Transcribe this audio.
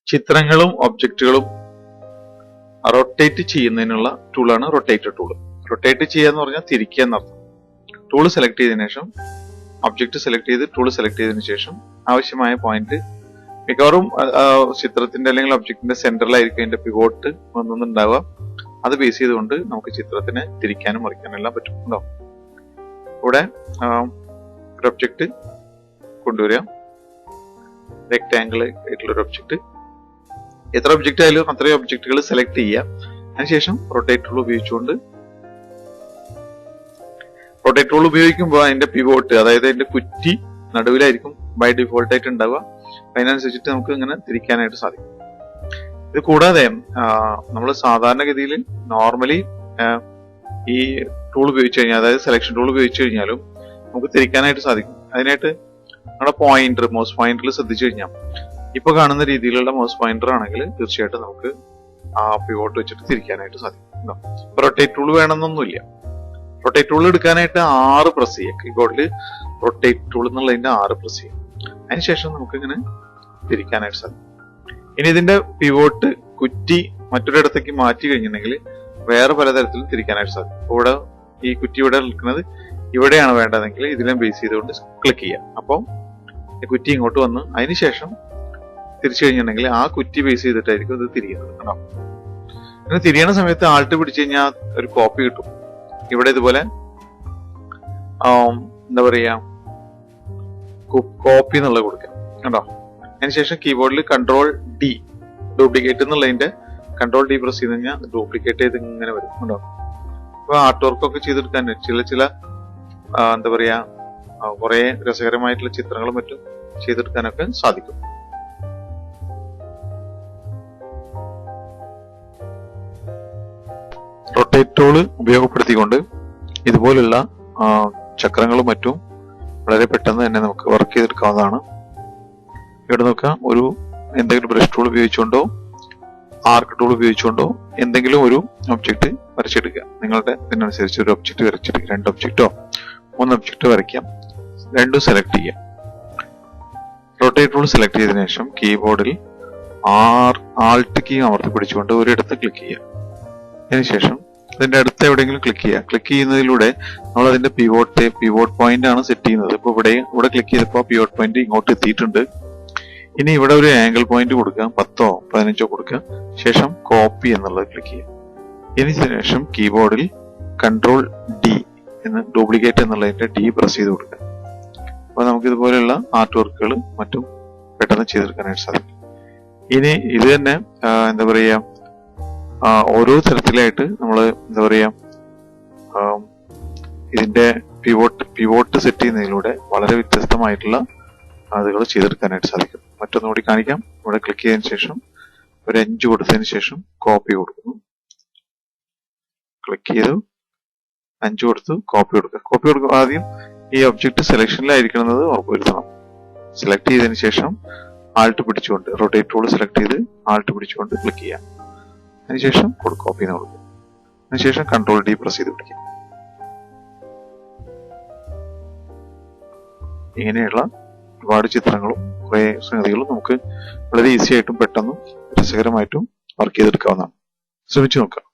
ചിത്രങ്ങളും ഒബ്ജക്റ്റുകളും റൊട്ടേറ്റ് ചെയ്യുന്നതിനുള്ള ടൂളാണ് റൊട്ടേറ്റർ ടൂൾ. റൊട്ടേറ്റ് ചെയ്യുക എന്ന് പറഞ്ഞാൽ തിരിക്കുക എന്നർത്ഥം. ടൂൾ സെലക്ട് ചെയ്തതിനു ശേഷം ഒബ്ജക്റ്റ് സെലക്ട് ചെയ്ത് ടൂൾ സെലക്ട് ചെയ്തതിനു ശേഷം ആവശ്യമായ പോയിന്റ്, മിക്കവാറും ചിത്രത്തിന്റെ അല്ലെങ്കിൽ ഒബ്ജക്റ്റിന്റെ സെന്ററിലായിരിക്കും അതിന്റെ പിവോട്ട് ഒന്നുണ്ടാവുക. അത് ബേസ് ചെയ്തുകൊണ്ട് നമുക്ക് ചിത്രത്തിനെ തിരിക്കാനും മറിക്കാനും എല്ലാം പറ്റും. ഉണ്ടോ? ഇവിടെ ഒരു ഒബ്ജക്റ്റ് കൊണ്ടുവരിക, റെക്ടാംഗിൾ ആയിട്ടുള്ള ഒരു ഒബ്ജക്റ്റ്. എത്ര ഒബ്ജക്റ്റ് ആയാലും അത്രയും ഒബ്ജക്റ്റുകൾ സെലക്ട് ചെയ്യുക. അതിനുശേഷം റൊട്ടേറ്റ് ടൂൾ ഉപയോഗിക്കുമ്പോൾ അതിന്റെ പിവോട്ട്, അതായത് അതിന്റെ കുറ്റി നടുവിലായിരിക്കും ബൈ ഡിഫോൾട്ട് ആയിട്ട് ഉണ്ടാവുക. അതിനനുസരിച്ചിട്ട് നമുക്ക് ഇങ്ങനെ തിരിക്കാനായിട്ട് സാധിക്കും. ഇത് കൂടാതെ നമ്മൾ സാധാരണഗതിയിൽ നോർമലി ഈ ടൂൾ ഉപയോഗിച്ച് കഴിഞ്ഞാൽ, അതായത് സെലക്ഷൻ ടൂൾ ഉപയോഗിച്ച് കഴിഞ്ഞാലും നമുക്ക് തിരിക്കാനായിട്ട് സാധിക്കും. അതിനായിട്ട് നമ്മുടെ പോയിന്റർ, മൗസ് പോയിന്ററിൽ ശ്രദ്ധിച്ചു കഴിഞ്ഞാൽ ഇപ്പൊ കാണുന്ന രീതിയിലുള്ള മൗസ് പോയിന്റർ ആണെങ്കിൽ തീർച്ചയായിട്ടും നമുക്ക് ആ പിവോട്ട് വെച്ചിട്ട് തിരിക്കാനായിട്ട് സാധിക്കും. റൊട്ടേറ്റ് ടൂൾ വേണമെന്നൊന്നുമില്ല. റൊട്ടേറ്റ് ടൂൾ എടുക്കാനായിട്ട് 6 പ്രസ് ചെയ്യുക. കീബോർഡിൽ റൊട്ടേറ്റ് ടൂൾ എന്നുള്ളതിന്റെ 6 പ്രസ് ചെയ്യും. അതിനുശേഷം നമുക്ക് ഇങ്ങനെ തിരിക്കാനായിട്ട് സാധിക്കും. ഇനി ഇതിന്റെ പിവോട്ട് കുറ്റി മറ്റൊരിടത്തേക്ക് മാറ്റി കഴിഞ്ഞിട്ടുണ്ടെങ്കിൽ വേറെ പലതരത്തിലും തിരിക്കാനായിട്ട് സാധിക്കും. ഇവിടെ ഈ കുറ്റി ഇവിടെ നിൽക്കുന്നത് ഇവിടെയാണ് വേണ്ടതെങ്കിൽ ഇതിനെ ബേസ് ചെയ്തുകൊണ്ട് ക്ലിക്ക് ചെയ്യാം. അപ്പം ഈ കുറ്റി ഇങ്ങോട്ട് വന്ന് അതിനുശേഷം തിരിച്ചു കഴിഞ്ഞിട്ടുണ്ടെങ്കിൽ ആ കുറ്റി ബേസ് ചെയ്തിട്ടായിരിക്കും ഇത് തിരിയുന്നത്. കണ്ടോ? ഇങ്ങനെ തിരിയണ സമയത്ത് ആൾട്ട് പിടിച്ചു കഴിഞ്ഞാൽ ഒരു കോപ്പി കിട്ടും. ഇവിടെ ഇതുപോലെ എന്താ പറയാ, കോപ്പി എന്നുള്ളത് കൊടുക്കാം. കണ്ടോ? അതിനുശേഷം കീബോർഡിൽ CtrlD, ഡ്യൂപ്ലിക്കേറ്റ് എന്നുള്ളതിന്റെ CtrlD പ്രസ് ചെയ്ത് കഴിഞ്ഞാൽ ഡ്യൂപ്ലിക്കേറ്റ് ചെയ്ത് ഇങ്ങനെ വരും. കണ്ടോ? അപ്പൊ ആർട്ട് വർക്ക് ഒക്കെ ചെയ്തെടുക്കാൻ ചില എന്താ പറയാ കുറെ രസകരമായിട്ടുള്ള ചിത്രങ്ങളും മറ്റും ചെയ്തെടുക്കാനൊക്കെ സാധിക്കും. റൊട്ടേറ്റ് ടൂള് ഉപയോഗപ്പെടുത്തിക്കൊണ്ട് ഇതുപോലുള്ള ചക്രങ്ങളും മറ്റും വളരെ പെട്ടെന്ന് തന്നെ നമുക്ക് വർക്ക് ചെയ്തെടുക്കാവുന്നതാണ്. ഇവിടെ നോക്കാം, ഒരു എന്തെങ്കിലും ബ്രഷ് ടൂൾ ഉപയോഗിച്ചുകൊണ്ടോ ആർക്ക് ടൂൾ ഉപയോഗിച്ചുകൊണ്ടോ എന്തെങ്കിലും ഒരു ഒബ്ജക്റ്റ് വരച്ചെടുക്കുക. നിങ്ങളുടെ ഇതിനനുസരിച്ച് ഒരു ഒബ്ജക്റ്റ് വരച്ചെടുക്കുക. 2 ഒബ്ജക്റ്റോ 3 ഒബ്ജക്റ്റ് വരയ്ക്കാം. രണ്ടും സെലക്ട് ചെയ്യാം. റൊട്ടേറ്റ് ടൂൾ സെലക്ട് ചെയ്തതിനു ശേഷം കീബോർഡിൽ ആൾട്ട് കീ അമർത്തി പിടിച്ചുകൊണ്ട് ഒരിടത്ത് ക്ലിക്ക് ചെയ്യാം. അതിനുശേഷം അതിന്റെ അടുത്ത് എവിടെയെങ്കിലും ക്ലിക്ക് ചെയ്യുക. ക്ലിക്ക് ചെയ്യുന്നതിലൂടെ നമ്മൾ അതിന്റെ പിവോട്ട് പോയിന്റ് ആണ് സെറ്റ് ചെയ്യുന്നത്. ഇപ്പൊ ഇവിടെ ക്ലിക്ക് ചെയ്തപ്പോൾ പിവോട്ട് പോയിന്റ് ഇങ്ങോട്ട് എത്തിയിട്ടുണ്ട്. ഇനി ഇവിടെ ഒരു ആംഗിൾ പോയിന്റ് കൊടുക്കുക, 10ഓ 15ഓ കൊടുക്കുക. ശേഷം കോപ്പി എന്നുള്ളത് ക്ലിക്ക് ചെയ്യുക. ഇതിനുശേഷം കീബോർഡിൽ CtrlD എന്ന് ഡ്യൂപ്ലിക്കേറ്റ് എന്നുള്ളതിന്റെ D പ്രസ് ചെയ്ത് കൊടുക്കുക. അപ്പൊ നമുക്ക് ഇതുപോലെയുള്ള ആർട്ട് വർക്കുകൾ മറ്റും പെട്ടെന്ന് ചെയ്തെടുക്കാനായിട്ട് സാധിക്കും. ഇനി ഇത് തന്നെ എന്താ പറയാ, ഓരോ തരത്തിലായിട്ട് നമ്മൾ എന്താ പറയാ ഇതിന്റെ പിവോട്ട് സെറ്റ് ചെയ്യുന്നതിലൂടെ വളരെ വ്യത്യസ്തമായിട്ടുള്ള അതുകൾ ചെയ്തെടുക്കാനായിട്ട് സാധിക്കും. മറ്റൊന്നുകൂടി കാണിക്കാം. ഇവിടെ ക്ലിക്ക് ചെയ്തതിനു ശേഷം ഒരു 5 കൊടുത്തതിന് ശേഷം കോപ്പി കൊടുക്കുന്നു. ക്ലിക്ക് ചെയ്തു 5 കൊടുത്തു, കോപ്പി കൊടുക്കുക. ആദ്യം ഈ ഒബ്ജക്റ്റ് സെലക്ഷനിലായിരിക്കുന്നത് ഉറപ്പുവരുത്തണം. സെലക്ട് ചെയ്തതിനു ശേഷം ആൾട്ട് പിടിച്ചുകൊണ്ട് റൊട്ടേറ്റ് ടൂൾ സെലക്ട് ചെയ്ത് ആൾട്ട് പിടിച്ചുകൊണ്ട് ക്ലിക്ക് ചെയ്യാം. അതിനുശേഷം കോപ്പി എന്ന് കൊടുക്കുക. അതിനുശേഷം CtrlD പ്രസ് ചെയ്ത് പിടിക്കുക. ഇങ്ങനെയുള്ള ഒരുപാട് ചിത്രങ്ങളും കുറെ സംഗതികളും നമുക്ക് വളരെ ഈസി ആയിട്ടും പെട്ടെന്നും രസകരമായിട്ടും വർക്ക് ചെയ്തെടുക്കാവുന്നതാണ്. ശ്രമിച്ചു നോക്കാം.